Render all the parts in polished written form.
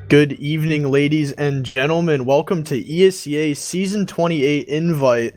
Good evening, ladies and gentlemen. Welcome to ESEA Season 28 Invite.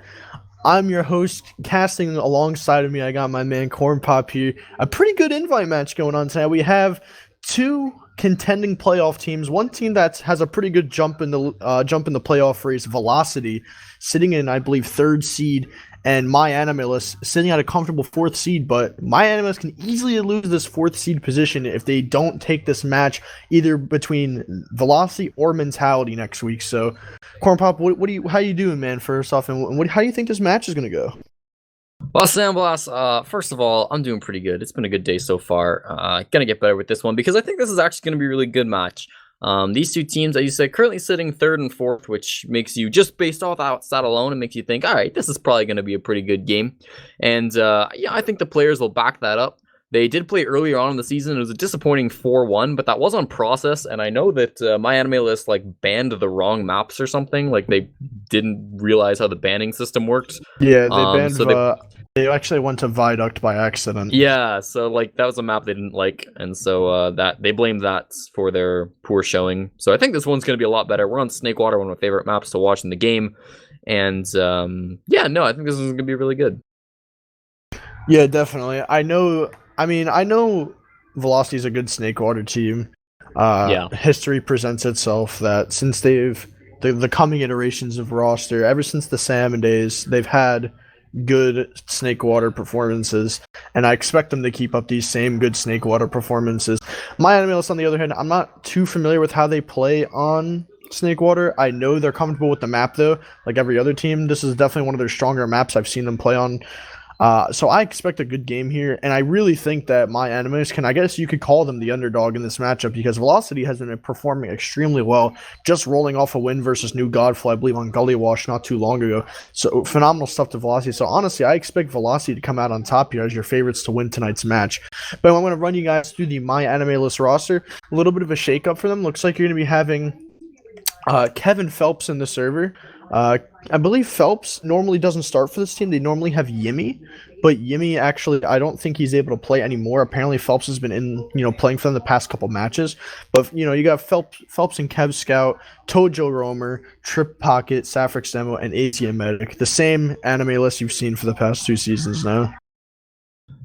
I'm your host, casting alongside of me. I got my man Cornpop here. A pretty good invite match going on tonight. We have two contending playoff teams. One team that has a pretty good jump in the playoff race, Velocity, sitting in, I believe, third seed, and MyAnimeList sitting at a comfortable fourth seed. But MyAnimeList can easily lose this fourth seed position if they don't take this match either between Velocity or Mentality next week. So, Cornpop, how you doing, man? First off, and how do you think this match is gonna go? Well, Sandblast, first of all, I'm doing pretty good. It's been a good day so far. Gonna get better with this one because I think this is actually gonna be a really good match. These two teams, as you said, currently sitting third and fourth, which makes you, just based off outside alone, it makes you think, all right, this is probably gonna be a pretty good game. And yeah, I think the players will back that up. They did play earlier on in the season. It was a disappointing 4-1, but that was on process. And I know that MyAnimeList banned the wrong maps or something. Like they didn't realize how the banning system worked. Yeah, they banned. They actually went to Viaduct by accident. Yeah, so that was a map they didn't like, and so that they blamed that for their poor showing. So I think this one's gonna be a lot better. We're on Snakewater, one of my favorite maps to watch in the game, and yeah, no, I think this is gonna be really good. Yeah, definitely. I know Velocity's a good Snakewater team. Yeah. History presents itself that since the coming iterations of roster, ever since the Salmon days, they've had good Snakewater performances, and I expect them to keep up these same good Snakewater performances. MyAnimeList, on the other hand, I'm not too familiar with how they play on Snakewater. I know they're comfortable with the map, though. Like every other team, this is definitely one of their stronger maps I've seen them play on. So I expect a good game here, and I really think that MyAnimeList can, I guess you could call them the underdog in this matchup, because Velocity has been performing extremely well, just rolling off a win versus New Godfall, I believe, on Gully Wash not too long ago. So phenomenal stuff to Velocity. So honestly, I expect Velocity to come out on top here as your favorites to win tonight's match. But I'm going to run you guys through the MyAnimeList roster. A little bit of a shakeup for them. Looks like you're going to be having Kevin Phelps in the server. I believe Phelps normally doesn't start for this team. They normally have Yimmy, but Yimmy actually, I don't think he's able to play anymore. Apparently, Phelps has been playing for them the past couple matches. But you got Phelps and Kev Scout, Tojo Roamer, Trip Pocket, Saffrix Demo, and ESEA Medic. The same anime list you've seen for the past 2 seasons now.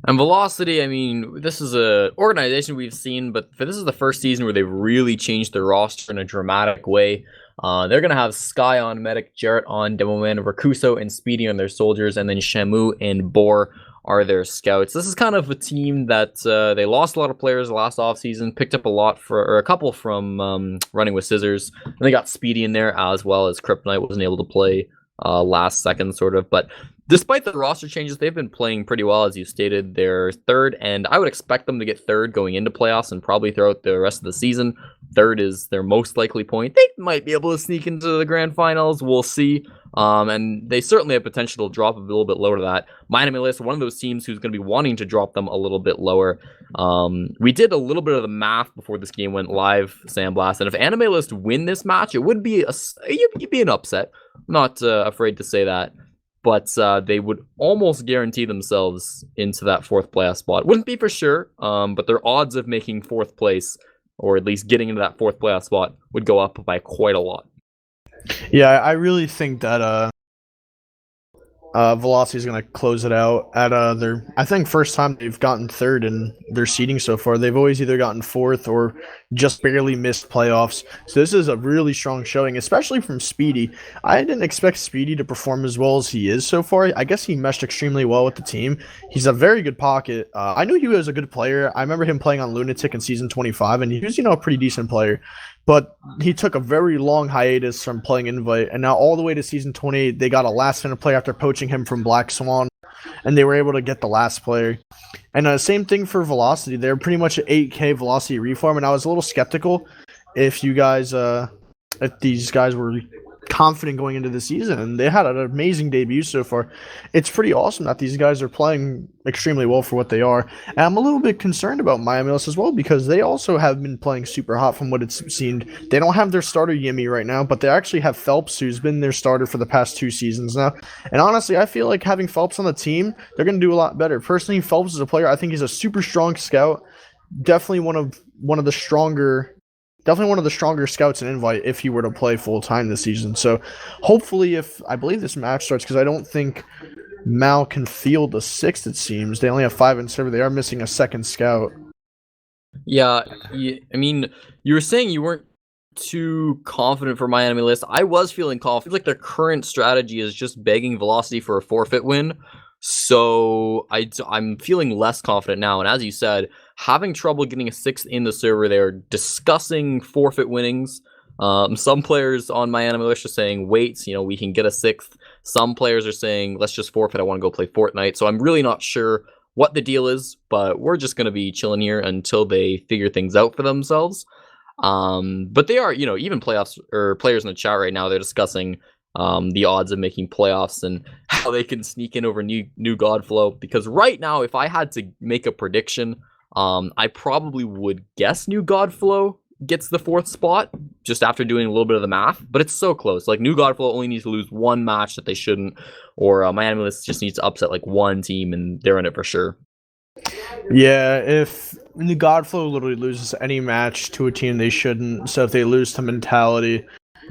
And Velocity, I mean, this is an organization we've seen, but this is the first season where they've really changed their roster in a dramatic way. They're going to have Sky on Medic, Jarrett on Demoman, Rakuso and Speedy on their soldiers, and then Shamu and Boar are their scouts. This is kind of a team that they lost a lot of players last offseason, picked up a couple from Running with Scissors, and they got Speedy in there as well as Kryptonite wasn't able to play last second, sort of. But despite the roster changes, they've been playing pretty well, as you stated. They're third, and I would expect them to get third going into playoffs and probably throughout the rest of the season. Third is their most likely point. They might be able to sneak into the grand finals. We'll see. And they certainly have potential to drop a little bit lower to that. MyAnimeList, one of those teams who's going to be wanting to drop them a little bit lower. We did a little bit of the math before this game went live, Sandblast, and if AnimeList win this match, it would be you'd be an upset. I'm not afraid to say that. But they would almost guarantee themselves into that fourth playoff spot. Wouldn't be for sure, but their odds of making fourth place, or at least getting into that fourth playoff spot, would go up by quite a lot. Yeah, I really think that Velocity is going to close it out at their, I think, first time they've gotten third in their seeding so far. They've always either gotten fourth or just barely missed playoffs. So this is a really strong showing, especially from Speedy. I didn't expect Speedy to perform as well as he is so far. I guess he meshed extremely well with the team. He's a very good pocket. I knew he was a good player. I remember him playing on Lunatic in Season 25, and he was, a pretty decent player. But he took a very long hiatus from playing Invite, and now all the way to Season 28, they got a last-minute player after poaching him from Black Swan, and they were able to get the last player. And same thing for Velocity. They're pretty much an 8K Velocity reform, and I was a little skeptical if these guys were confident going into the season, and they had an amazing debut so far. It's pretty awesome that these guys are playing extremely well for what they are. And I'm a little bit concerned about MyAnimeList as well, because they also have been playing super hot from what it's seemed. They don't have their starter Yimmy right now, but they actually have Phelps, who's been their starter for the past 2 seasons now. And honestly, I feel like having Phelps on the team, they're going to do a lot better. Personally, Phelps is a player, I think he's a super strong scout. Definitely one of the stronger definitely one of the stronger scouts in Invite if he were to play full time this season. So hopefully, if I believe this match starts, because I don't think Mal can field the 6th. It seems they only have 5 in server. They are missing a second scout. Yeah, I mean, you were saying you weren't too confident for MyAnimeList. I was feeling confident. Like their current strategy is just begging Velocity for a forfeit win. So I'm feeling less confident now. And as you said, having trouble getting a 6th in the server, they're discussing forfeit winnings. Some players on MyAnimeList are saying, wait, we can get a 6th. Some players are saying, let's just forfeit. I want to go play Fortnite. So I'm really not sure what the deal is, but we're just going to be chilling here until they figure things out for themselves. But they are, even playoffs or players in the chat right now, they're discussing the odds of making playoffs and how they can sneak in over new Godflow. Because right now, if I had to make a prediction, I probably would guess new Godflow gets the 4th spot just after doing a little bit of the math, but it's so close. Like new Godflow only needs to lose one match that they shouldn't, or MyAnimeList just needs to upset like one team and they're in it for sure. Yeah, if New Godflow literally loses any match to a team they shouldn't, so if they lose to Mentality,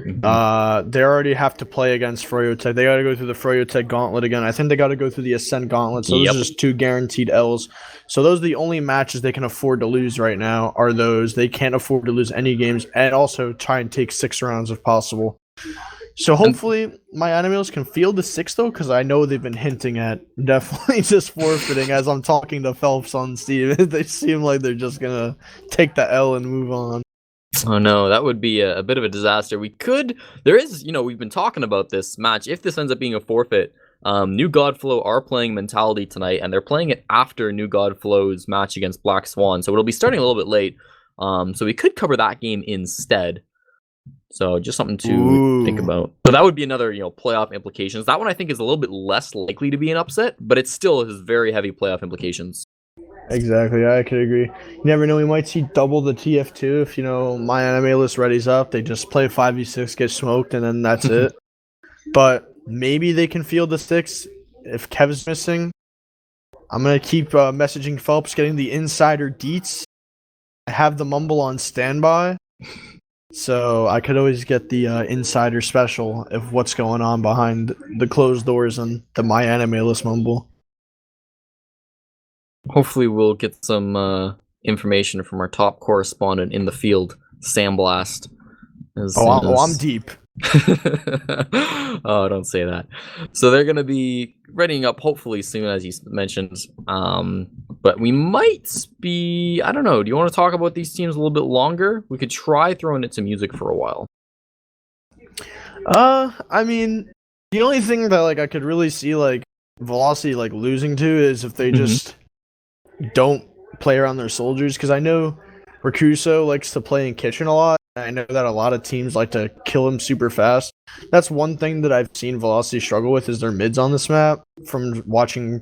they already have to play against Froyotech. They got to go through the Froyotech gauntlet again. I think they got to go through the Ascent gauntlet. So those are just 2 guaranteed L's. So those are the only matches they can afford to lose right now. Are those they can't afford to lose any games, and also try and take 6 rounds if possible. So hopefully MyAnimeList can field the 6th though, because I know they've been hinting at definitely just forfeiting. As I'm talking to Phelps on Steam, they seem like they're just gonna take the L and move on. Oh no, that would be a bit of a disaster. We've been talking about this match. If this ends up being a forfeit, New Godflow are playing Mentality tonight, and they're playing it after New Godflow's match against Black Swan, so it'll be starting a little bit late. So we could cover that game instead. So just something to think about. So that would be another, playoff implications. That one I think is a little bit less likely to be an upset, but it still has very heavy playoff implications. Exactly, I could agree. You never know, we might see double the TF2 if, MyAnimeList readies up. They just play 5v6, get smoked, and then that's it. But maybe they can field the 6 if Kev's missing. I'm going to keep messaging Phelps, getting the insider deets. I have the mumble on standby. So I could always get the insider special of what's going on behind the closed doors and the MyAnimeList mumble. Hopefully we'll get some information from our top correspondent in the field, Sandblast. I'm deep. Oh, don't say that. So they're going to be readying up hopefully soon, as you mentioned. But we might be, I don't know, do you want to talk about these teams a little bit longer? We could try throwing it to music for a while. I mean, the only thing that I could really see Velocity losing to is if they just don't play around their soldiers, because I know Recurso likes to play in Kitchen a lot. I know that a lot of teams like to kill him super fast. That's one thing that I've seen Velocity struggle with is their mids on this map from watching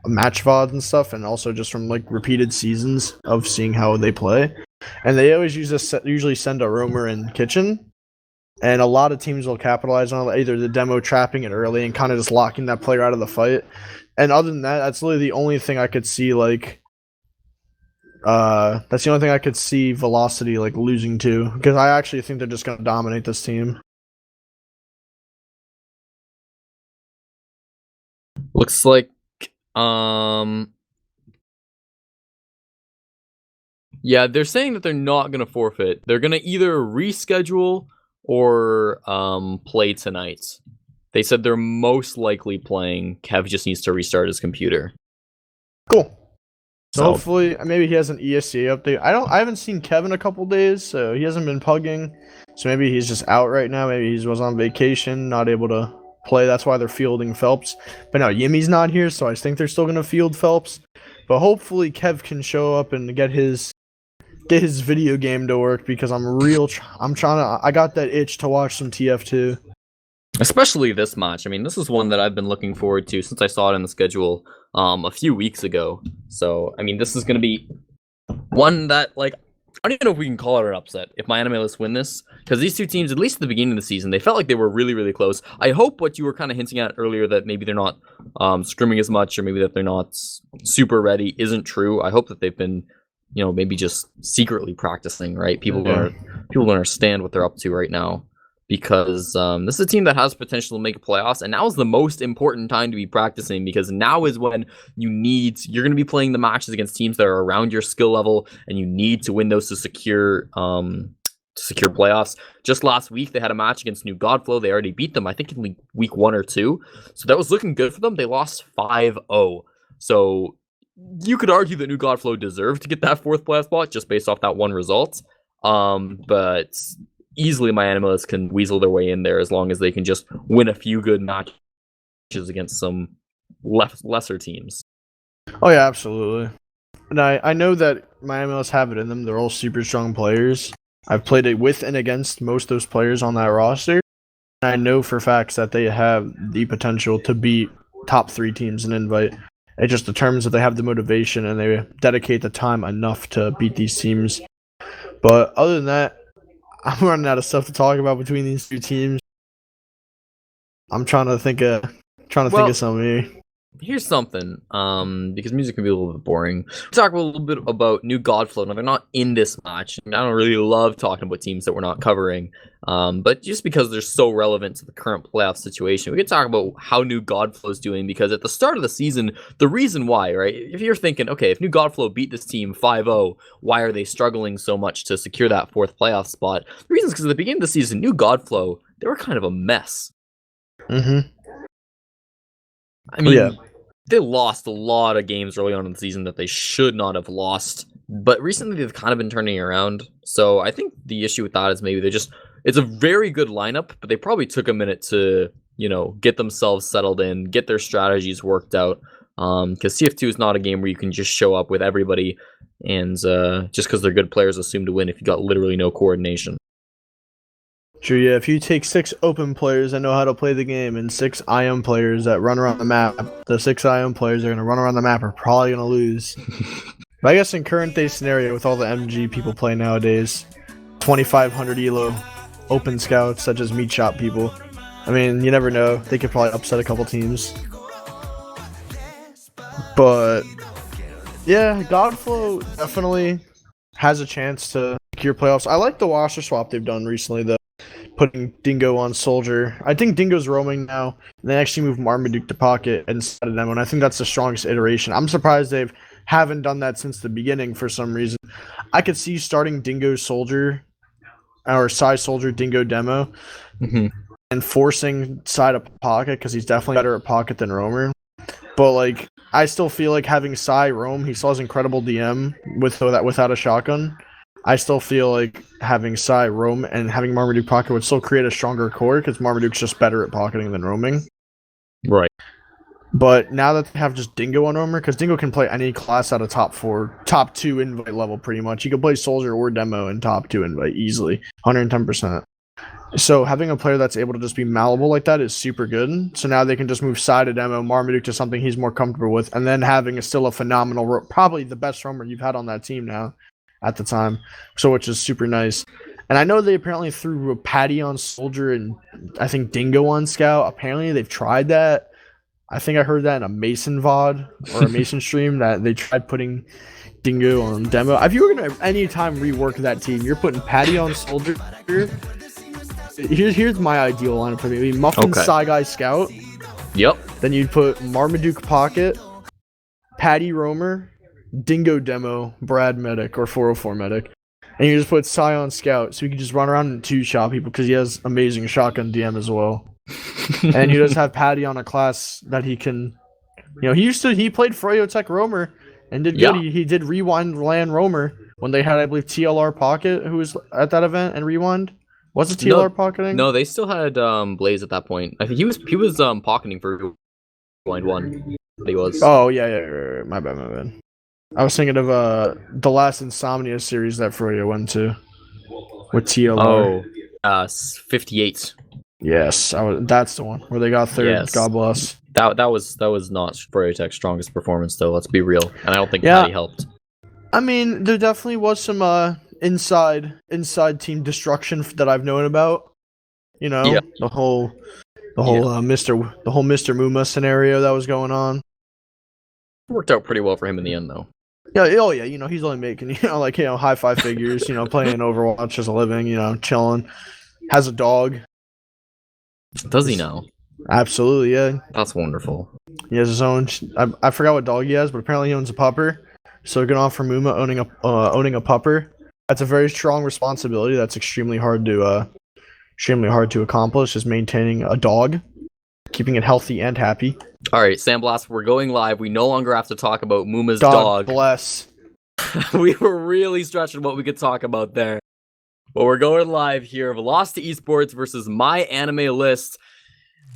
match VODs and stuff, and also just from repeated seasons of seeing how they play. And they always usually send a roamer in Kitchen, and a lot of teams will capitalize on either the demo trapping it early and kind of just locking that player out of the fight. And other than that, that's literally the only thing I could see that's the only thing I could see Velocity losing to, because I actually think they're just going to dominate this team. Looks like yeah, they're saying that they're not going to forfeit. They're going to either reschedule or play tonight. They said they're most likely playing. Kev just needs to restart his computer. Cool. So hopefully, maybe he has an ESEA update. I haven't seen Kev in a couple days, so he hasn't been pugging. So maybe he's just out right now. Maybe he was on vacation, not able to play. That's why they're fielding Phelps. But no, Yimmy's not here, so I think they're still gonna field Phelps. But hopefully, Kev can show up and get his video game to work, because I got that itch to watch some TF2. Especially this match. I mean, this is one that I've been looking forward to since I saw it in the schedule a few weeks ago. So, I mean, this is going to be one that, I don't even know if we can call it an upset if MyAnimeList win this, because these two teams, at least at the beginning of the season, they felt like they were really, really close. I hope what you were kind of hinting at earlier, that maybe they're not scrimming as much, or maybe that they're not super ready, isn't true. I hope that they've been maybe just secretly practicing, right? People Yeah. don't understand what they're up to right now, because this is a team that has potential to make playoffs, and now is the most important time to be practicing, because now is when you're going to be playing the matches against teams that are around your skill level, and you need to win those to secure playoffs. Just last week, they had a match against New Godflow. They already beat them, I think, in week 1 or 2. So that was looking good for them. They lost 5-0. So you could argue that New Godflow deserved to get that 4th playoff spot just based off that one result. But easily MyAnimeList can weasel their way in there as long as they can just win a few good matches against some lesser teams. Oh yeah, absolutely. And I know that MyAnimeList have it in them. They're all super strong players. I've played it with and against most of those players on that roster. And I know for facts that they have the potential to beat top 3 teams in Invite. It just determines if they have the motivation and they dedicate the time enough to beat these teams. But other than that, I'm running out of stuff to talk about between these 2 teams. I'm trying to think of something here. Here's something, because music can be a little bit boring. We'll talk a little bit about New Godflow. Now, they're not in this match. I don't really love talking about teams that we're not covering, but just because they're so relevant to the current playoff situation, we can talk about how New Godflow is doing, because at the start of the season, the reason why, right? If you're thinking, okay, if New Godflow beat this team 5-0, why are they struggling so much to secure that 4th playoff spot? The reason is because at the beginning of the season, New Godflow, they were kind of a mess. Mm-hmm. I mean, they lost a lot of games early on in the season that they should not have lost, but recently they've kind of been turning around. So I think the issue with that is maybe it's a very good lineup, but they probably took a minute to, get themselves settled in, get their strategies worked out. Because CF2 is not a game where you can just show up with everybody and just because they're good players assume to win if you got literally no coordination. True, yeah. If you take 6 open players that know how to play the game and 6 IM players that run around the map, the 6 IM players that are going to run around the map are probably going to lose. But I guess in current day scenario with all the MG people play nowadays, 2,500 elo open scouts that just meat shop people. I mean, you never know. They could probably upset a couple teams. But yeah, Godflow definitely has a chance to secure playoffs. I like the roster swap they've done recently, though. Putting Dingo on Soldier. I think Dingo's roaming now. And they actually moved Marmaduke to Pocket instead of them, and I think that's the strongest iteration. I'm surprised they haven't done that since the beginning for some reason. I could see starting Dingo Soldier or Psy Soldier Dingo demo and forcing Psy to Pocket because he's definitely better at Pocket than Roamer. But I still feel like having Psy roam, he still has incredible DM without a shotgun. I still feel like having Psy roam and having Marmaduke pocket would still create a stronger core because Marmaduke's just better at pocketing than roaming. Right. But now that they have just Dingo on roamer, because Dingo can play any class out of top 2 invite level pretty much. He can play Soldier or Demo in top 2 invite easily, 110%. So having a player that's able to just be malleable like that is super good. So now they can just move Psy to Demo, Marmaduke to something he's more comfortable with, and then having still a phenomenal, probably the best roamer you've had on that team now. At the time, so which is super nice. And I know they apparently threw a Patty on Soldier and I think Dingo on Scout. Apparently they've tried that. I think I heard that in a Mason VOD or a Mason stream that they tried putting Dingo on Demo. If you were gonna any time rework that team, you're putting Patty on Soldier. Here's my ideal lineup for me. Muffin Psy Guy Scout. Yep. Then you'd put Marmaduke Pocket, Patty Roamer, Dingo Demo, Brad Medic, or 404 Medic. And you just put Psy on Scout, so you can just run around and 2-shot people because he has amazing shotgun DM as well. And you just have Patty on a class that he can... he played Froyotech Roamer and did good. He did Rewind Land Roamer when they had, I believe, TLR Pocket, who was at that event, and Rewind. Was it TLR pocketing? No, they still had Blaze at that point. I think he was pocketing for Rewind 1. He was. Oh, yeah. My bad. I was thinking of the last Insomnia series that Froyo went to with TLR. Oh, 58. Yes, that's the one where they got third. Yes. God bless. That was not Froyotech's strongest performance, though. Let's be real, and I don't think Patty helped. I mean, there definitely was some inside team destruction that I've known about. The whole Mr. Muma scenario that was going on. It worked out pretty well for him in the end, though. Yeah, oh yeah, he's only making, like, high five figures, playing Overwatch as a living, chilling. Has a dog. Does he now? Absolutely, yeah. That's wonderful. He has his own. I forgot what dog he has, but apparently he owns a pupper. So good on for Muma owning a pupper. That's a very strong responsibility. That's extremely hard to accomplish. Is maintaining a dog, keeping it healthy and happy. All right, Sandblast, we're going live. We no longer have to talk about Muma's dog. Bless. We were really stretching what we could talk about there. But we're going live here. Velocity Esports versus MyAnimeList.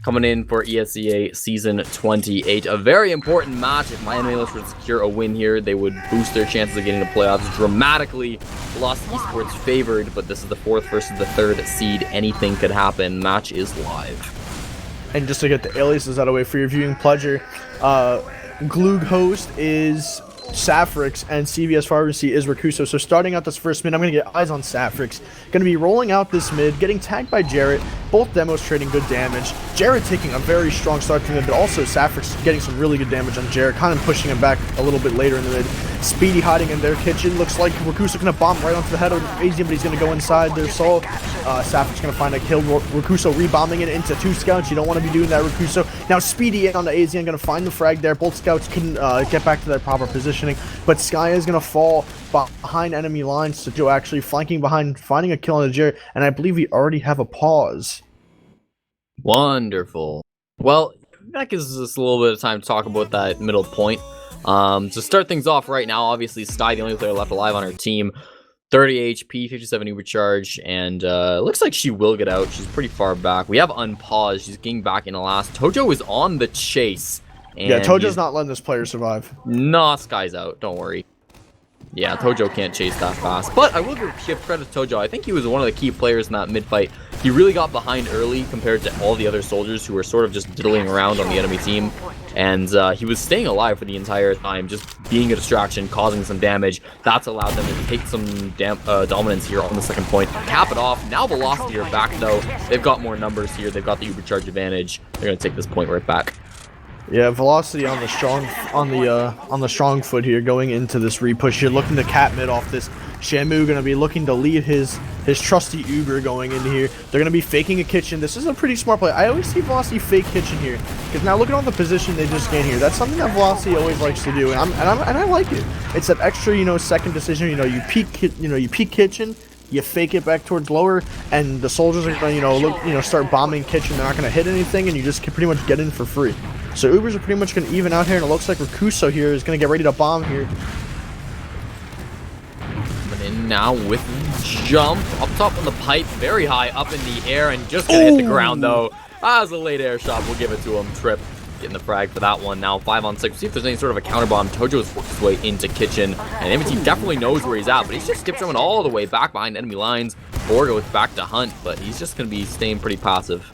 Coming in for ESEA Season 28. A very important match. If MyAnimeList would secure a win here, they would boost their chances of getting to playoffs dramatically. Velocity Esports favored, but this is the 4th versus the 3rd seed. Anything could happen. Match is live. And just to get the aliases out of the way for your viewing pleasure, Gloog host is Safrix, and CVS Pharmacy is Rakuso. So starting out this first mid, I'm going to get eyes on Safrix. Going to be rolling out this mid, getting tagged by Jarrett. Both demos trading good damage. Jarrett taking a very strong start to the mid, but also Safrix getting some really good damage on Jarrett, kind of pushing him back a little bit later in the mid. Speedy hiding in their kitchen. Looks like Rakuso going to bomb right onto the head of Azian, but he's going to go inside their soul. Safrix going to find a kill. Rakuso rebombing it into 2 scouts. You don't want to be doing that, Rakuso. Now Speedy on the Azian, going to find the frag there. Both scouts can get back to their proper positioning, but Sky is going to fall behind enemy lines. So Joe actually flanking behind, finding a kill on the Jarrett, and I believe we already have a pause. Wonderful. Well, that gives us a little bit of time to talk about that middle point. To start things off right now, obviously Sky, the only player left alive on her team, 30 HP, 57 uber charge, and looks like she will get out. She's pretty far back. We have unpaused. She's getting back in the last. Tojo is on the chase. And yeah, Tojo's not letting this player survive. Nah, Sky's out. Don't worry. Yeah, Tojo can't chase that fast. But I will give credit to Tojo. I think he was one of the key players in that mid-fight. He really got behind early compared to all the other soldiers who were sort of just diddling around on the enemy team. And he was staying alive for the entire time, just being a distraction, causing some damage. That's allowed them to take some dominance here on the second point. Cap it off. Now Velocity are back, though. They've got more numbers here. They've got the Ubercharge advantage. They're going to take this point right back. Yeah, Velocity on the strong foot here, going into this repush here, looking to cap mid off this. Shamu gonna be looking to lead his trusty Uber going in here. They're gonna be faking a kitchen. This is a pretty smart play. I always see Velocity fake kitchen here, because now look at all the position they just gained here. That's something that Velocity always likes to do, and I like it. It's that extra, second decision. You peek kitchen. You fake it back towards lower, and the soldiers are gonna, start bombing kitchen. They're not gonna hit anything, and you just can pretty much get in for free. So Ubers are pretty much gonna even out here, and it looks like Rakuso here is gonna get ready to bomb here. Coming in now with jump up top on the pipe, very high up in the air, and just gonna hit the ground though. As a late air shot, we'll give it to him. Trip getting the frag for that one. Now 5 on 6. See if there's any sort of a counter bomb. Tojo's worked his way into kitchen, and MT definitely knows where he's at, but he's just skip jumping all the way back behind enemy lines. Boar goes back to hunt, but he's just gonna be staying pretty passive.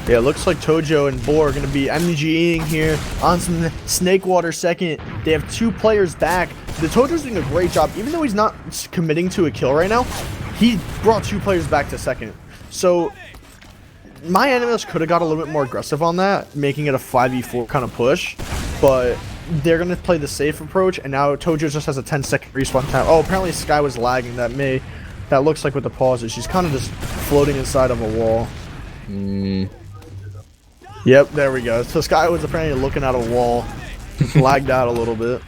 Yeah, it looks like Tojo and Boar are going to be MGing here on some Snake Water second. They have 2 players back. The Tojo's doing a great job. Even though he's not committing to a kill right now, he brought 2 players back to second. So MyAnimeList could have got a little bit more aggressive on that, making it a 5v4 kind of push. But they're going to play the safe approach, and now Tojo just has a 10-second respawn time. Oh, apparently Sky was lagging. That looks like with the pauses. She's kind of just floating inside of a wall. Yep, there we go. So Sky was apparently looking at a wall, lagged out a little bit.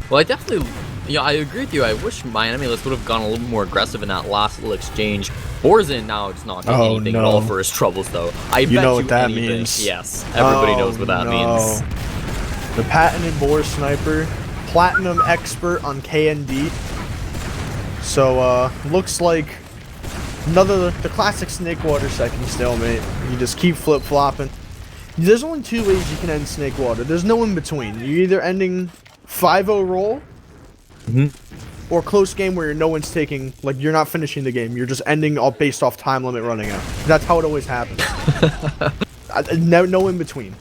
Well, I definitely, I agree with you. I wish MyAnimeList would have gone a little more aggressive in that last little exchange. Borzin now it's not doing anything at all for his troubles, though. I bet know what that means. Yes, everybody knows what that means. The patented Boar sniper, platinum expert on KND. So looks like the classic Snake Water second stalemate. You just keep flip flopping. There's only 2 ways you can end Snake Water. There's no in between. You're either ending 5-0 roll, or close game where no one's taking, like, you're not finishing the game. You're just ending all based off time limit running out. That's how it always happens. No in between.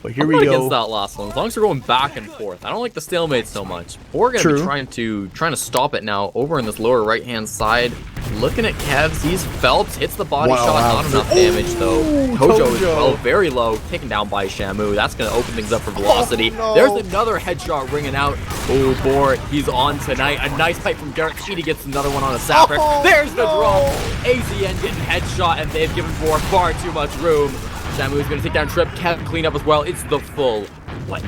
But here I'm we not go. against that last one. As long as we're going back and forth. I don't like the stalemate so much. We're going to be trying to stop it now over in this lower right-hand side. Looking at Kev's, he's Phelps, hits the body shot, not enough damage though. Tojo is well, very low, taken down by Shamu. That's going to open things up for Velocity. There's another headshot ringing out. Oh, Bor, he's on tonight. A nice fight from Garrett. Speedy gets another one on a Sapphic. There's the drop. AZN getting headshot, and they've given Bor far too much room. Shamu is going to take down Trip. Kev clean up as well. It's the full. What?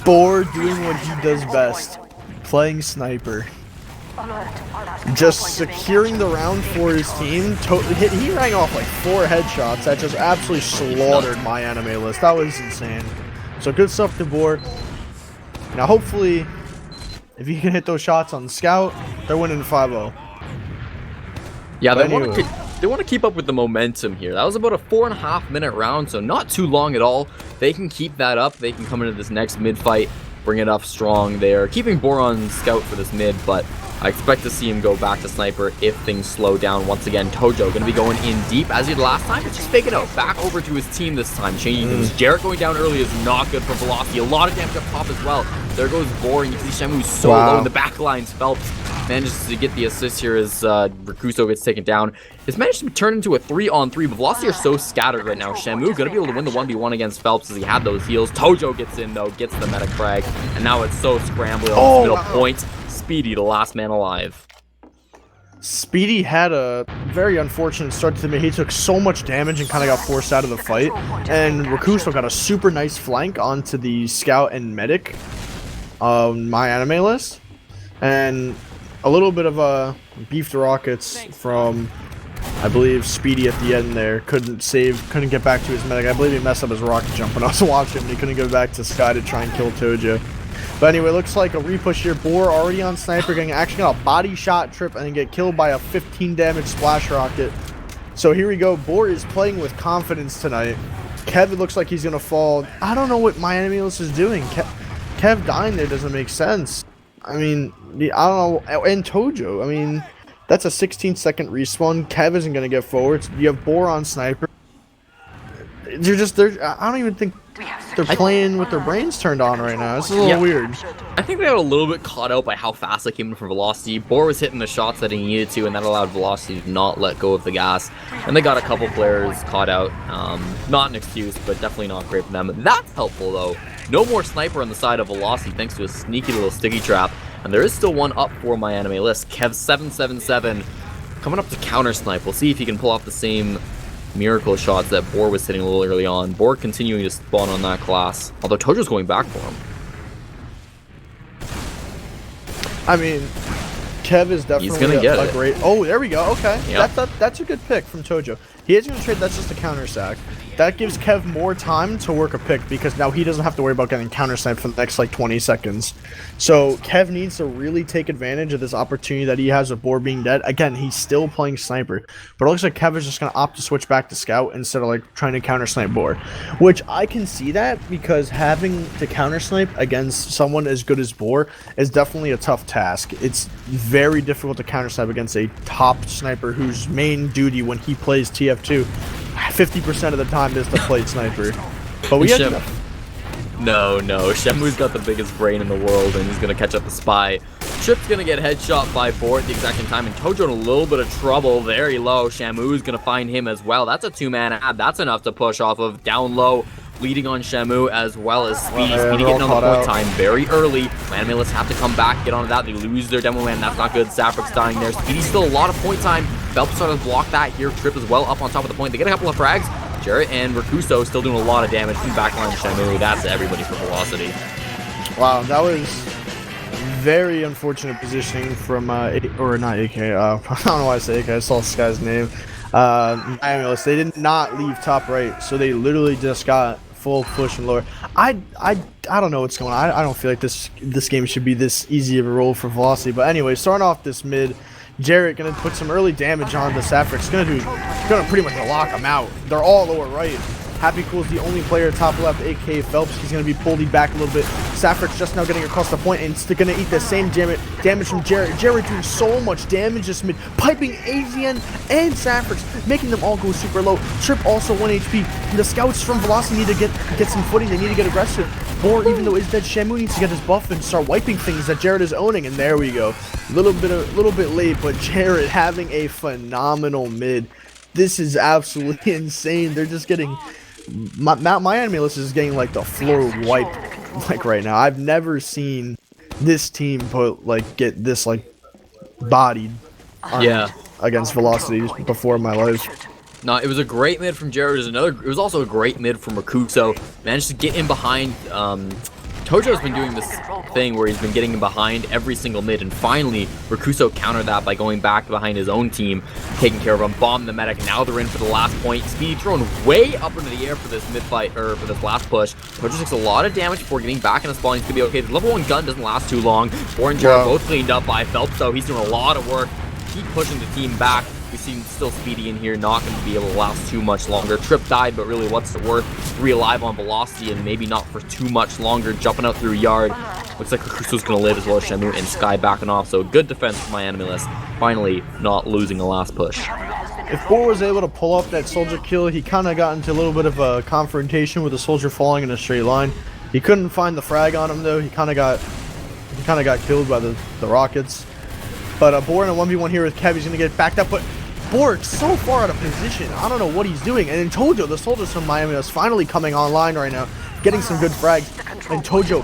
Bor doing what he does best. Playing sniper. Just securing the round for his team. He rang off like 4 headshots that just absolutely slaughtered MyAnimeList. That was insane. So good stuff to Bor. Now hopefully, if he can hit those shots on Scout, they're winning 5-0. Yeah, they want to keep up with the momentum here. That was about a 4.5 minute round, so not too long at all. They can keep that up. They can come into this next mid fight, bring it up strong there. Keeping Bor on Scout for this mid, but I expect to see him go back to Sniper if things slow down once again. Tojo going to be going in deep as he did last time, but just fake it out. Back over to his team this time, changing things. Jarrett going down early is not good for Velocity. A lot of damage up top as well. There goes Bor, and you can see Shamu's so low in the back lines. Phelps manages to get the assist here as Rakuso gets taken down. It's managed to turn into a 3-on-3, but Velocity are so scattered right now. Shamu going to be able to win the 1v1 against Phelps as he had those heals. Tojo gets in, though, gets the medic frag, and now it's so scrambling on this middle point. Speedy, the last man alive. Speedy had a very unfortunate start to the mid. He took so much damage and kind of got forced out of the fight. And Rakuso got a super nice flank onto the Scout and Medic MyAnimeList. And a little bit of a beef to rockets from, I believe, Speedy at the end there. Couldn't get back to his Medic. I believe he messed up his rocket jump when I was watching him. He couldn't go back to Sky to try and kill Tojo. But anyway, looks like a repush here. Bor already on Sniper, actually got a body shot Trip and then get killed by a 15 damage splash rocket. So here we go. Bor is playing with confidence tonight. Kev looks like he's going to fall. I don't know what MyAnimeList is doing. Kev dying there doesn't make sense. I mean, I don't know. And Tojo, I mean, that's a 16-second respawn. Kev isn't going to get forward. You have Bor on Sniper. I don't even think they're playing with their brains turned on right now. This is a little weird. I think they got a little bit caught out by how fast they came in for Velocity. Bor was hitting the shots that he needed to, and that allowed Velocity to not let go of the gas. And they got a couple players caught out. Not an excuse, but definitely not great for them. That's helpful, though. No more Sniper on the side of Velocity thanks to a sneaky little sticky trap. And there is still one up for MyAnimeList. Kev 777 coming up to counter snipe. We'll see if he can pull off the same miracle shots that Bor was hitting a little early on. Bor continuing to spawn on that class, although Tojo's going back for him. I mean, Kev is definitely a great... Oh, there we go. Okay. Yep. That's a good pick from Tojo. He is going to trade. That's just a counter sack. That gives Kev more time to work a pick because now he doesn't have to worry about getting counter sniped for the next like 20 seconds. So Kev needs to really take advantage of this opportunity that he has with Bor being dead. Again, he's still playing sniper, but it looks like Kev is just going to opt to switch back to scout instead of like trying to counter snipe Bor, which I can see that because having to counter snipe against someone as good as Bor is definitely a tough task. It's very difficult to counter snipe against a top sniper whose main duty when he plays TF2 50% of the time is to play sniper. But we had No, Shemu's got the biggest brain in the world, and he's gonna catch up the spy. Trip's gonna get headshot by Bor at the exact same time, and Tojo in a little bit of trouble. Very low. Shamu's gonna find him as well. That's a 2-man ad. That's enough to push off of. Down low, leading on Shamu as well as Speedy. Speedy getting on the point time very early. MyAnimeList have to come back, get onto that. They lose their demo man. That's not good. Sapphick's dying there. Speedy's still a lot of point time. Phelps started to block that here. Trip as well up on top of the point. They get a couple of frags. Jarrett and Rakuso still doing a lot of damage in the backline of Shamu. That's everybody for Velocity. Wow, that was very unfortunate positioning from or not AK. I don't know why I say AK. I saw this guy's name. MyAnimeList. They did not leave top right, so they literally just got full push and lower. I don't know what's going on. I don't feel like this game should be this easy of a roll for Velocity. But anyway, starting off this mid, Jarrett gonna put some early damage on the Sapphic. Gonna pretty much lock them out. They're all lower right. Happy Cool's the only player top left, aka Phelps. He's going to be pulled back a little bit. Saffrix just now getting across the point and it's going to eat the same damage from Jarrett. Jarrett doing so much damage this mid, piping AZN and Saffrix, making them all go super low. Trip also 1 HP. The scouts from Velocity need to get some footing. They need to get aggressive. Or even though is dead, Shamu needs to get his buff and start wiping things that Jarrett is owning. And there we go. A little bit late, but Jarrett having a phenomenal mid. This is absolutely insane. They're just getting MyAnimeList is getting like the floor wiped like right now. I've never seen this team get this like bodied against Velocity before in my life. No, it was a great mid from Jared. It was also a great mid from Rakuso. Managed to get in behind. Tojo's been doing this thing where he's been getting in behind every single mid, and finally Rakuso countered that by going back behind his own team, taking care of him, bombed the medic. Now they're in for the last point. Speedy thrown way up into the air for this mid fight, or for this last push. Tojo takes a lot of damage before getting back in the spawn. He's gonna be okay. The level 1 gun doesn't last too long. Boar and Jared both cleaned up by Phelps, so he's doing a lot of work. Keep pushing the team back. We see still Speedy in here, not going to be able to last too much longer. Trip died, but really, what's it worth? 3 alive on Velocity, and maybe not for too much longer. Jumping out through yard. Looks like Rakuso's going to live as well as Shamu, and Sky backing off. So good defense from MyAnimeList. Finally, not losing the last push. If Boar was able to pull up that soldier kill, he kind of got into a little bit of a confrontation with the soldier falling in a straight line. He couldn't find the frag on him though. He kind of got killed by the rockets. But Boar in a 1v1 here with Kev. He's going to get backed up, but Borg's so far out of position. I don't know what he's doing. And then Tojo, the soldiers from Miami, is finally coming online right now, getting some good frags. And Tojo,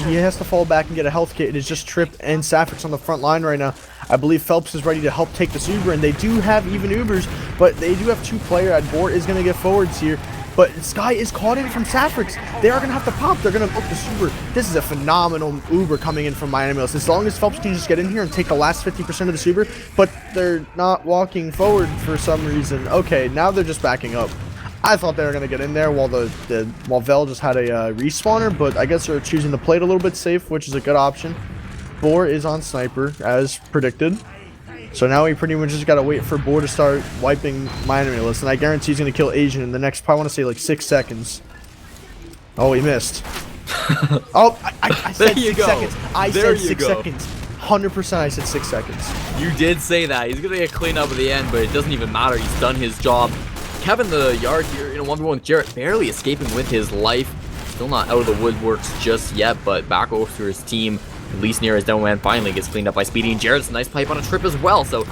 he has to fall back and get a health kit. It is just Trip and Saffrix on the front line right now. I believe Phelps is ready to help take this Uber, and they do have even Ubers, but they do have 2 player. Boar is going to get forwards here. But Sky is caught in from Saffrix. They are going to have to pop. They're going to book the Uber. This is a phenomenal Uber coming in from MyAnimeList. As long as Phelps can just get in here and take the last 50% of the Uber, but they're not walking forward for some reason. Okay, now they're just backing up. I thought they were going to get in there while while Vel just had a respawner, but I guess they're choosing to play it a little bit safe, which is a good option. Boar is on Sniper, as predicted. So now we pretty much just gotta wait for Boar to start wiping MyAnimeList, and I guarantee he's gonna kill Asian in the next, I want to say like 6 seconds. Oh, he missed. Oh, I said 6 seconds. I said 6 seconds. 100% I said 6 seconds. You did say that. He's gonna get cleaned up at the end, but it doesn't even matter. He's done his job. Kevin the yard here in a 1v1 with Jarrett, barely escaping with his life. Still not out of the woodworks just yet, but back over to his team. At least near his demo man finally gets cleaned up by Speedy, and Jarrett's a nice pipe on a Trip as well. So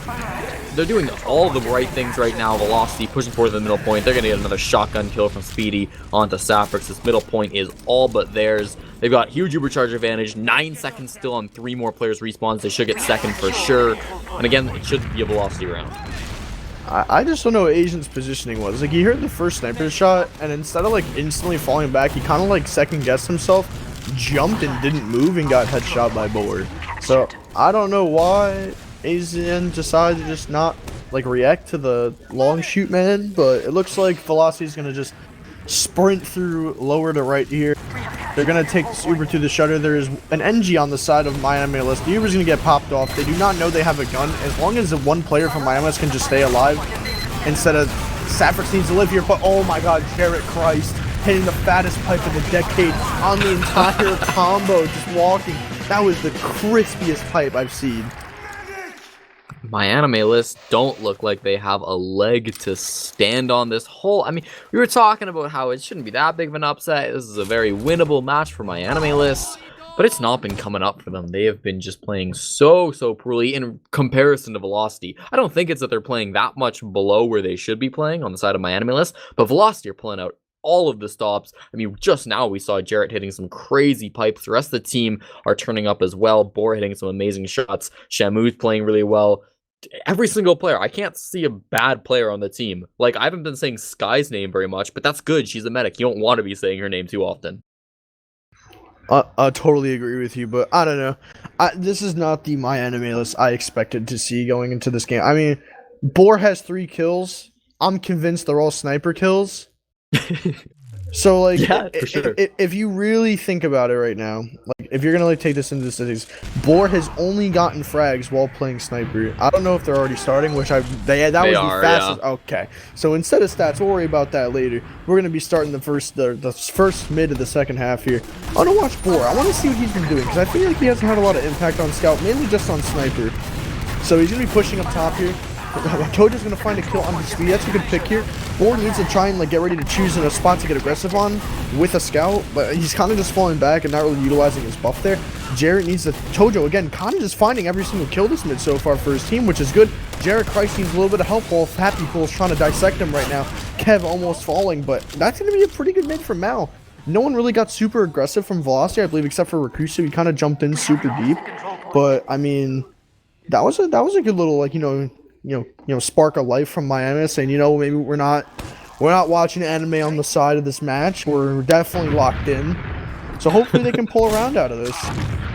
they're doing all the right things right now. Velocity pushing forward to the middle point. They're going to get another shotgun kill from Speedy onto Saffrix. This middle point is all but theirs. They've got huge Ubercharge advantage. 9 seconds still on 3 more players respawns. They should get second for sure. And again, it should be a Velocity round. I just don't know what Asian's positioning was. Like, he heard the first sniper shot, and instead of like instantly falling back, he kind of like second guessed himself, jumped and didn't move, and got headshot by Boar. So I don't know why Asian decided to just not like react to the long shoot man, but it looks like Velocity is gonna just sprint through lower to right here. They're gonna take this Uber to the shutter. There is an NG on the side of MyAnimeList. The Uber's gonna get popped off. They do not know they have a gun. As long as the one player from MyAnimeList can just stay alive, instead of Saffrix needs to live here. But oh my God, Jarrett Christ, hitting the fattest pipe of the decade on the entire combo, just walking. That was the crispiest pipe I've seen. MyAnimeList don't look like they have a leg to stand on this whole. I mean, we were talking about how it shouldn't be that big of an upset. This is a very winnable match for MyAnimeList, but it's not been coming up for them. They have been just playing so poorly in comparison to Velocity. I don't think it's that they're playing that much below where they should be playing on the side of MyAnimeList, but Velocity are pulling out all of the stops. I mean, just now we saw Jarrett hitting some crazy pipes. The rest of the team are turning up as well. Boar hitting some amazing shots. Shamu's playing really well. Every single player. I can't see a bad player on the team. Like, I haven't been saying Sky's name very much, but that's good. She's a medic. You don't want to be saying her name too often. I totally agree with you, but I don't know. This is not the MyAnimeList I expected to see going into this game. I mean, Boar has 3 kills. I'm convinced they're all sniper kills. So like, Yeah, for sure. if you really think about it right now, like if you're gonna like take this into statistics, Boar has only gotten frags while playing sniper. I don't know if they're already starting, which that They was the are, fastest. yeah. Okay, so instead of stats, we'll worry about that later. We're gonna be starting the first mid of the second half here. I want to watch Boar. I want to see what he's been doing because I feel like he hasn't had a lot of impact on scout, mainly just on sniper. So he's gonna be pushing up top here. Tojo's gonna find a kill on the speed. That's a good pick here. Boar needs to try and like get ready to choose in a spot to get aggressive on with a scout, but he's kind of just falling back and not really utilizing his buff there. Jarrett needs to Tojo again, kind of just finding every single kill this mid so far for his team, which is good. Jarrett Christ needs a little bit of help while Happy Cool's trying to dissect him right now. Kev almost falling, but that's gonna be a pretty good mid from Mal. No one really got super aggressive from Velocity, I believe, except for Rakusu. He kind of jumped in super deep, but I mean, that was a good little like spark of life from MyAnimeList saying, maybe we're not watching anime on the side of this match. We're definitely locked in. So hopefully they can pull around out of this.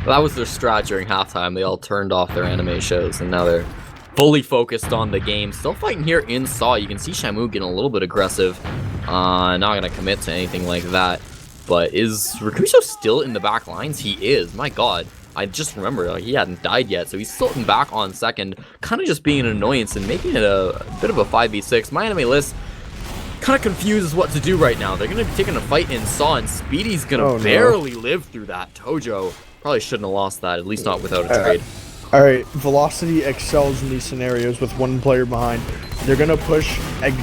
That was their strat during halftime. They all turned off their anime shows, and now they're fully focused on the game. Still fighting here in Saw. You can see Shamu getting a little bit aggressive. Not gonna commit to anything like that. But is Rakuso still in the back lines? He is. My God. I just remember he hadn't died yet, so he's still back on second, kind of just being an annoyance and making it a bit of a 5v6. MyAnimeList kind of confuses what to do right now. They're going to be taking a fight in Saw, and Speedy's going to barely live through that. Tojo probably shouldn't have lost that, at least not without a trade. Alright, Velocity excels in these scenarios with one player behind. They're going to push.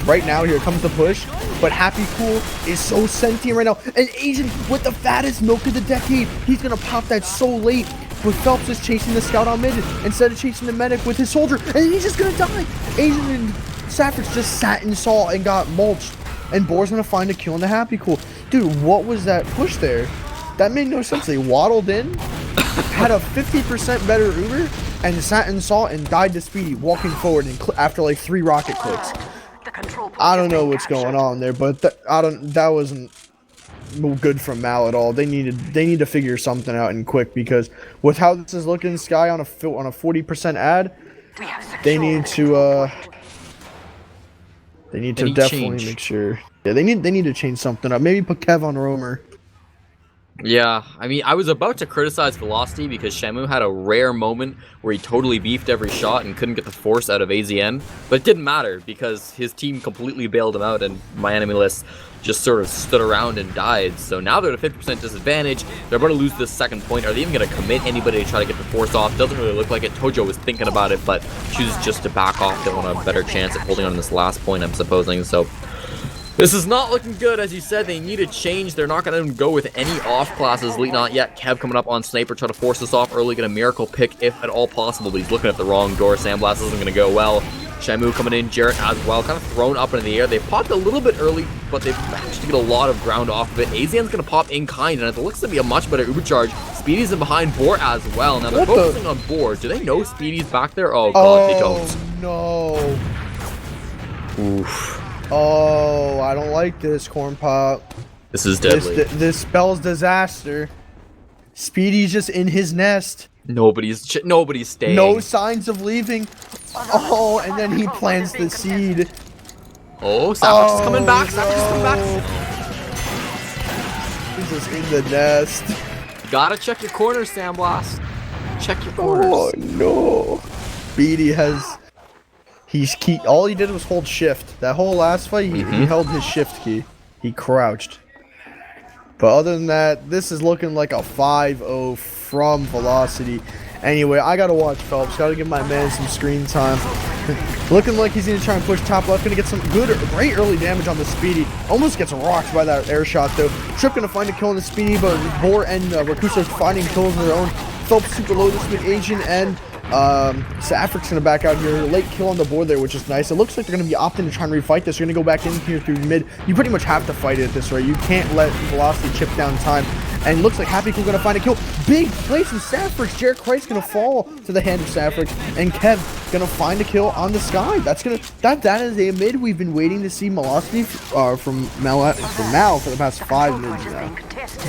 Right now, here comes the push. But Happy Cool is so sentient right now. And Asian with the fattest milk of the decade. He's going to pop that so late. But Phelps is chasing the scout on mid instead of chasing the medic with his soldier. And he's just going to die. Asian and Safford's just sat and saw and got mulched. And Boar's going to find a kill on the Happy Cool. Dude, what was that push there? That made no sense. They waddled in, had a 50% better Uber, and sat and saw and died to Speedy walking forward and after like 3 rocket clicks. I don't know what's going on there, but that wasn't good from Mal at all. They need to figure something out and quick, because with how this is looking, Sky on a 40% ad, they need to definitely make sure. Yeah, they need to change something up. Maybe put Kev on Roamer. Yeah, I mean, I was about to criticize Velocity because Shamu had a rare moment where he totally beefed every shot and couldn't get the force out of AZN, but it didn't matter because his team completely bailed him out and MyAnimeList just sort of stood around and died. So now they're at a 50% disadvantage. They're about to lose this second point. Are they even going to commit anybody to try to get the force off? Doesn't really look like it. Tojo was thinking about it, but chooses just to back off. They want a better chance at holding on this last point, I'm supposing. So this is not looking good. As you said, they need a change. They're not going to go with any off classes, not yet. Kev coming up on Sniper, try to force this off early, get a miracle pick if at all possible, but he's looking at the wrong door. Sandblast isn't going to go well. Shamu coming in, Jarrett as well, kind of thrown up into the air. They popped a little bit early, but they've managed to get a lot of ground off of it. AZN's going to pop in kind, and it looks to be a much better Uber charge. Speedy's in behind Boar as well. Now they're focusing on Boar. Do they know Speedy's back there? Oh God, they don't. No. Oof. Oh, I don't like this, Cornpop. This is deadly. This spells disaster. Speedy's just in his nest. Nobody's staying. No signs of leaving. Oh, and then he plants the seed. Oh, Savage is coming back. Savage is coming back. He's just in the nest. Gotta check your corners, Sandblast. Check your corners. Oh no. Speedy has... all he did was hold shift. That whole last fight, he held his shift key. He crouched. But other than that, this is looking like a 5-0 from Velocity. Anyway, I gotta watch Phelps. Gotta give my man some screen time. Looking like he's gonna try and push top left. Gonna get some great early damage on the Speedy. Almost gets rocked by that air shot though. Trip gonna find a kill on the Speedy, but Boar and Rakuso finding kills of their own. Phelps super low this mid Asian, and Afric's gonna back out here. Late kill on the board there, which is nice. It looks like they're gonna be opting to try and refight this. You're gonna go back in here through mid. You pretty much have to fight it at this rate. You can't let Velocity chip down time. And looks like Happy Cool gonna find a kill. Big place from Saffrix. Jared Christ gonna fall to the hand of Saffrix, and Kev gonna find a kill on the Sky. That is a mid we've been waiting to see Velocity from Mal for the past 5 minutes now.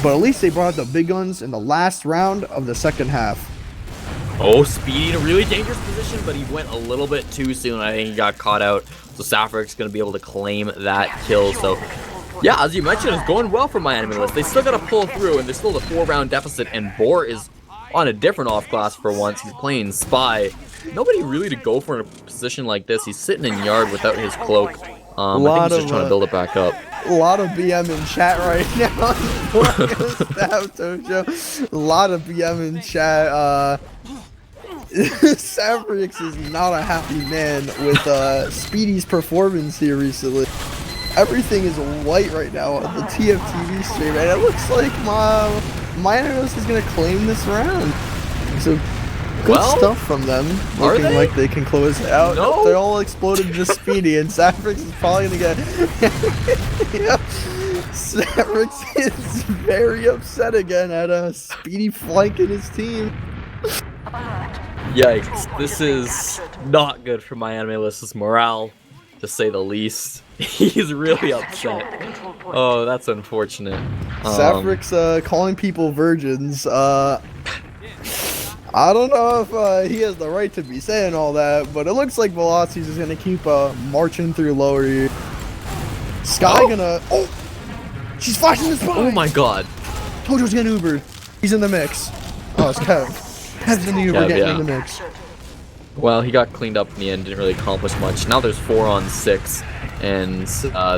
But at least they brought out the big guns in the last round of the second half. Oh, Speedy in a really dangerous position, but he went a little bit too soon. I think he got caught out. So Saffrix going to be able to claim that kill. So Yeah, as you mentioned, it's going well for MyAnimeList. They still got to pull through, and there's still a 4-round deficit, and Boar is on a different off-class for once. He's playing Spy. Nobody really to go for in a position like this. He's sitting in yard without his cloak. I think he's just trying to build it back up. A lot of BM in chat right now. A lot of BM in chat. Savrix is not a happy man with Speedy's performance here recently. Everything is white right now on the TFTV stream, and it looks like MyAnimeList is going to claim this round. So good stuff from them. Looking like they can close it out. No. They're all exploded to Speedy, and Savrix is probably going to get... Yeah. Savrix is very upset again at Speedy flanking his team. Yikes, this is not good for MyAnimeList's morale, to say the least. He's really upset. Oh, that's unfortunate. Savrix calling people virgins. I don't know if he has the right to be saying all that, but it looks like Velocity's is gonna keep marching through lower here. Sky gonna... Oh! She's flashing the spy! Oh my god. Tojo's getting Ubered. He's in the mix. Oh, it's Kev. Kev's in the Uber getting in the mix. Well, he got cleaned up in the end, didn't really accomplish much. Now there's 4-on-6, and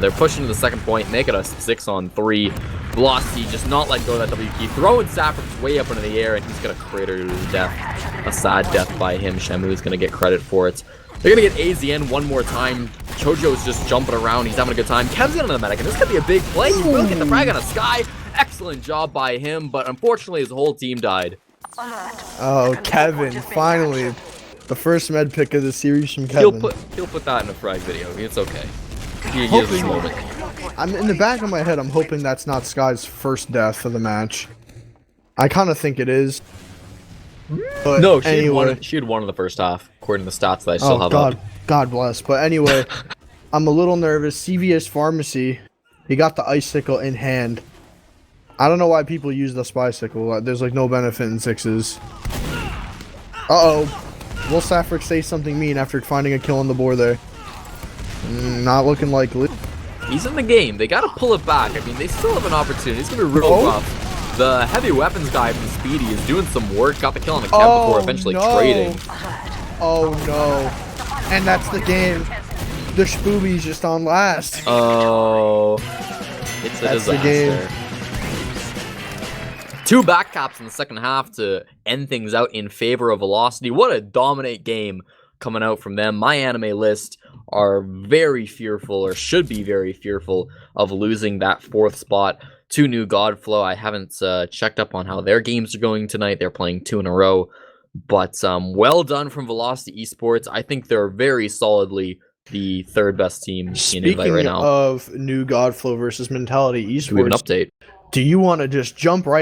they're pushing to the second point, make it a 6-on-3. Velocity just not let go of that W key, throwing Savrix way up into the air, and he's gonna crater to his death. A sad death by him. Shamu's gonna get credit for it. They're gonna get AZN one more time. Chojo's just jumping around, he's having a good time. Kev's into the medic, and this could be a big play. He will get the frag on a Sky. Excellent job by him, but unfortunately his whole team died. Oh, Kevin, finally. The first med pick of the series from Kevin. He'll put that in a frag video. It's okay. He gives this moment. I'm in the back of my head. I'm hoping that's not Sky's first death of the match. I kind of think it is. But no, she anyway, had won in the first half, according to the stats that I still have up. God bless. But anyway, I'm a little nervous. CVS Pharmacy, he got the icicle in hand. I don't know why people use the spycicle. There's like no benefit in 6s. Uh-oh. Will Savrix say something mean after finding a kill on the board there? Not looking likely. He's in the game. They gotta pull it back. I mean, they still have an opportunity. It's gonna be real rough. The heavy weapons guy from Speedy is doing some work. Got the kill on the Kev before eventually trading. Oh no. And that's the game. The Spooby's just on last. Oh. It's a disaster. The game. 2 back caps in the second half to end things out in favor of Velocity. What a dominate game coming out from them. MyAnimeList are very fearful, or should be very fearful, of losing that 4th spot to New Godflow. I haven't checked up on how their games are going tonight. They're playing 2 in a row. But well done from Velocity Esports. I think they're very solidly the 3rd best team in Invite right now. Speaking of New Godflow versus Mentality Esports, do we have an update? Do you want to just jump right in?